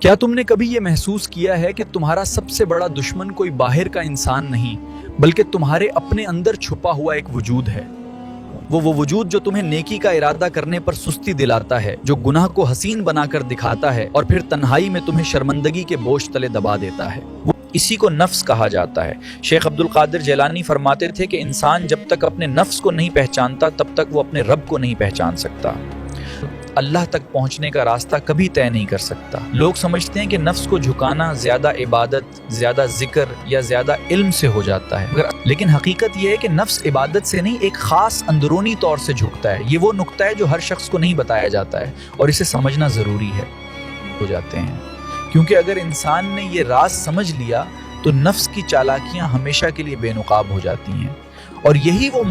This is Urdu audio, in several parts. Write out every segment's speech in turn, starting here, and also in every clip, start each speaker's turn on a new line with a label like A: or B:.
A: کیا تم نے کبھی یہ محسوس کیا ہے کہ تمہارا سب سے بڑا دشمن کوئی باہر کا انسان نہیں بلکہ تمہارے اپنے اندر چھپا ہوا ایک وجود ہے؟ وہ وجود جو تمہیں نیکی کا ارادہ کرنے پر سستی دلاتا ہے، جو گناہ کو حسین بنا کر دکھاتا ہے اور پھر تنہائی میں تمہیں شرمندگی کے بوجھ تلے دبا دیتا ہے۔ اسی کو نفس کہا جاتا ہے۔ شیخ عبد القادر جیلانی فرماتے تھے کہ انسان جب تک اپنے نفس کو نہیں پہچانتا تب تک وہ اپنے رب کو نہیں پہچان سکتا، اللہ تک پہنچنے کا راستہ کبھی طے نہیں کر سکتا۔ لوگ سمجھتے ہیں کہ نفس کو جھکانا زیادہ عبادت، زیادہ ذکر یا زیادہ علم سے ہو جاتا ہے، لیکن حقیقت یہ ہے کہ نفس عبادت سے نہیں، ایک خاص اندرونی طور سے جھکتا ہے۔ یہ وہ نقطہ ہے جو ہر شخص کو نہیں بتایا جاتا ہے اور اسے سمجھنا ضروری ہے۔ ہو جاتے ہیں کیونکہ اگر انسان نے یہ راز سمجھ لیا تو نفس کی چالاکیاں ہمیشہ کے لیے بے نقاب ہو جاتی ہیں، اور یہی وہ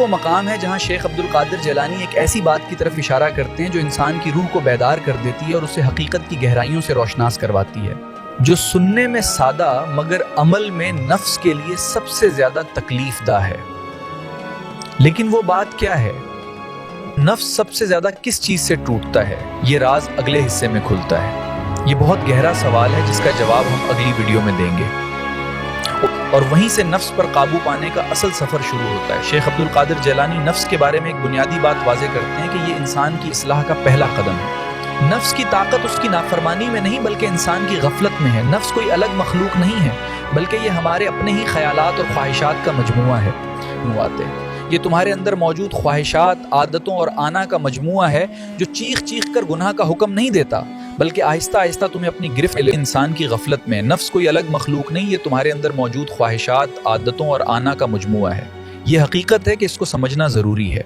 A: مقام ہے جہاں شیخ عبد القادر جیلانی ایک ایسی بات کی طرف اشارہ کرتے ہیں جو انسان کی روح کو بیدار کر دیتی ہے اور اسے حقیقت کی گہرائیوں سے روشناس کرواتی ہے، جو سننے میں سادہ مگر عمل میں نفس کے لیے سب سے زیادہ تکلیف دہ ہے۔ لیکن وہ بات کیا ہے؟ نفس سب سے زیادہ کس چیز سے ٹوٹتا ہے؟ یہ راز اگلے حصے میں کھلتا ہے۔ یہ بہت گہرا سوال ہے جس کا جواب ہم اگلی ویڈیو میں دیں گے، اور وہیں سے نفس پر قابو پانے کا اصل سفر شروع ہوتا ہے۔ شیخ عبد القادر جیلانی نفس کے بارے میں ایک بنیادی بات واضح کرتے ہیں کہ یہ انسان کی اصلاح کا پہلا قدم ہے۔ نفس کی طاقت اس کی نافرمانی میں نہیں بلکہ انسان کی غفلت میں ہے۔ نفس کوئی الگ مخلوق نہیں ہے بلکہ یہ ہمارے اپنے ہی خیالات اور خواہشات کا مجموعہ ہے۔ یہ تمہارے اندر موجود خواہشات، عادتوں اور آنا کا مجموعہ ہے جو چیخ چیخ کر گناہ کا حکم نہیں دیتا بلکہ آہستہ آہستہ تمہیں اپنی گرفت میں انسان کی غفلت میں۔ نفس کوئی الگ مخلوق نہیں، یہ تمہارے اندر موجود خواہشات، عادتوں اور آنا کا مجموعہ ہے۔ یہ حقیقت ہے کہ اس کو سمجھنا ضروری ہے۔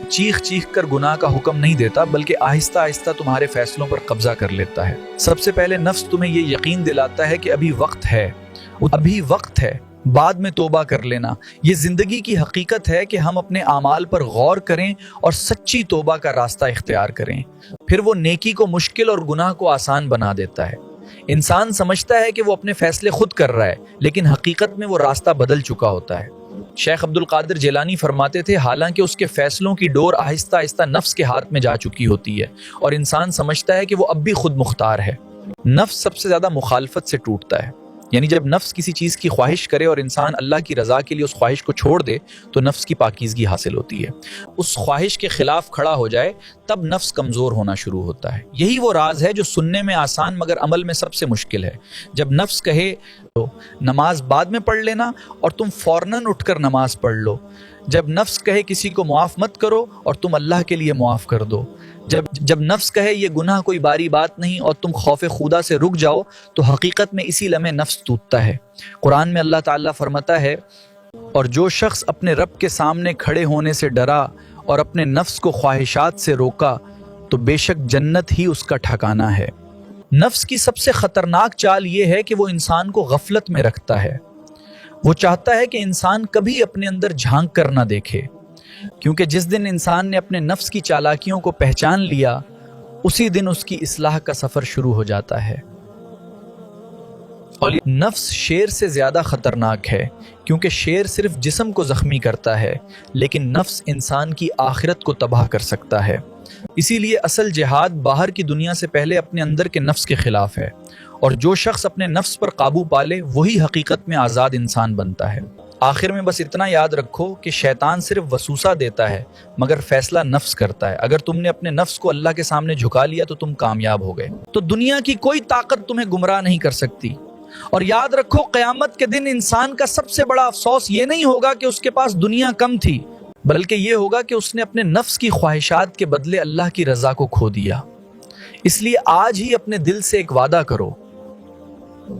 A: چیخ چیخ کر گناہ کا حکم نہیں دیتا بلکہ آہستہ آہستہ تمہارے فیصلوں پر قبضہ کر لیتا ہے۔ سب سے پہلے نفس تمہیں یہ یقین دلاتا ہے کہ ابھی وقت ہے، بعد میں توبہ کر لینا۔ یہ زندگی کی حقیقت ہے کہ ہم اپنے اعمال پر غور کریں اور سچی توبہ کا راستہ اختیار کریں، پھر وہ نیکی کو مشکل اور گناہ کو آسان بنا دیتا ہے۔ انسان سمجھتا ہے کہ وہ اپنے فیصلے خود کر رہا ہے لیکن حقیقت میں وہ راستہ بدل چکا ہوتا ہے۔ شیخ عبد القادر جیلانی فرماتے تھے حالانکہ اس کے فیصلوں کی ڈور آہستہ آہستہ نفس کے ہاتھ میں جا چکی ہوتی ہے اور انسان سمجھتا ہے کہ وہ اب بھی خود مختار ہے۔ نفس سب سے زیادہ مخالفت سے ٹوٹتا ہے، یعنی جب نفس کسی چیز کی خواہش کرے اور انسان اللہ کی رضا کے لیے اس خواہش کو چھوڑ دے تو نفس کی پاکیزگی حاصل ہوتی ہے۔ اس خواہش کے خلاف کھڑا ہو جائے تب نفس کمزور ہونا شروع ہوتا ہے۔ یہی وہ راز ہے جو سننے میں آسان مگر عمل میں سب سے مشکل ہے۔ جب نفس کہے تو نماز بعد میں پڑھ لینا اور تم فوراً اٹھ کر نماز پڑھ لو، جب نفس کہے کسی کو معاف مت کرو اور تم اللہ کے لیے معاف کر دو، جب نفس کہے یہ گناہ کوئی باری بات نہیں اور تم خوف خدا سے رک جاؤ تو حقیقت میں اسی لمحے نفس ٹوٹتا ہے۔ قرآن میں اللہ تعالیٰ فرماتا ہے، اور جو شخص اپنے رب کے سامنے کھڑے ہونے سے ڈرا اور اپنے نفس کو خواہشات سے روکا تو بے شک جنت ہی اس کا ٹھکانہ ہے۔ نفس کی سب سے خطرناک چال یہ ہے کہ وہ انسان کو غفلت میں رکھتا ہے۔ وہ چاہتا ہے کہ انسان کبھی اپنے اندر جھانک کر نہ دیکھے، کیونکہ جس دن انسان نے اپنے نفس کی چالاکیوں کو پہچان لیا اسی دن اس کی اصلاح کا سفر شروع ہو جاتا ہے۔ اور نفس شیر سے زیادہ خطرناک ہے کیونکہ شیر صرف جسم کو زخمی کرتا ہے لیکن نفس انسان کی آخرت کو تباہ کر سکتا ہے۔ اسی لیے اصل جہاد باہر کی دنیا سے پہلے اپنے اندر کے نفس کے خلاف ہے، اور جو شخص اپنے نفس پر قابو پالے وہی حقیقت میں آزاد انسان بنتا ہے۔ آخر میں بس اتنا یاد رکھو کہ شیطان صرف وسوسہ دیتا ہے مگر فیصلہ نفس کرتا ہے۔ اگر تم نے اپنے نفس کو اللہ کے سامنے جھکا لیا تو تم کامیاب ہو گئے، تو دنیا کی کوئی طاقت تمہیں گمراہ نہیں کر سکتی۔ اور یاد رکھو قیامت کے دن انسان کا سب سے بڑا افسوس یہ نہیں ہوگا کہ اس کے پاس دنیا کم تھی بلکہ یہ ہوگا کہ اس نے اپنے نفس کی خواہشات کے بدلے اللہ کی رضا کو کھو دیا۔ اس لیے آج ہی اپنے دل سے ایک وعدہ کرو،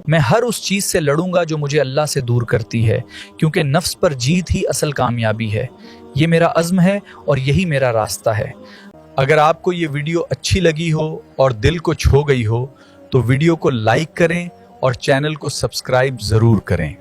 A: میں ہر اس چیز سے لڑوں گا جو مجھے اللہ سے دور کرتی ہے، کیونکہ نفس پر جیت ہی اصل کامیابی ہے۔ یہ میرا عزم ہے اور یہی میرا راستہ ہے۔ اگر آپ کو یہ ویڈیو اچھی لگی ہو اور دل کو چھو گئی ہو تو ویڈیو کو لائک کریں اور چینل کو سبسکرائب ضرور کریں۔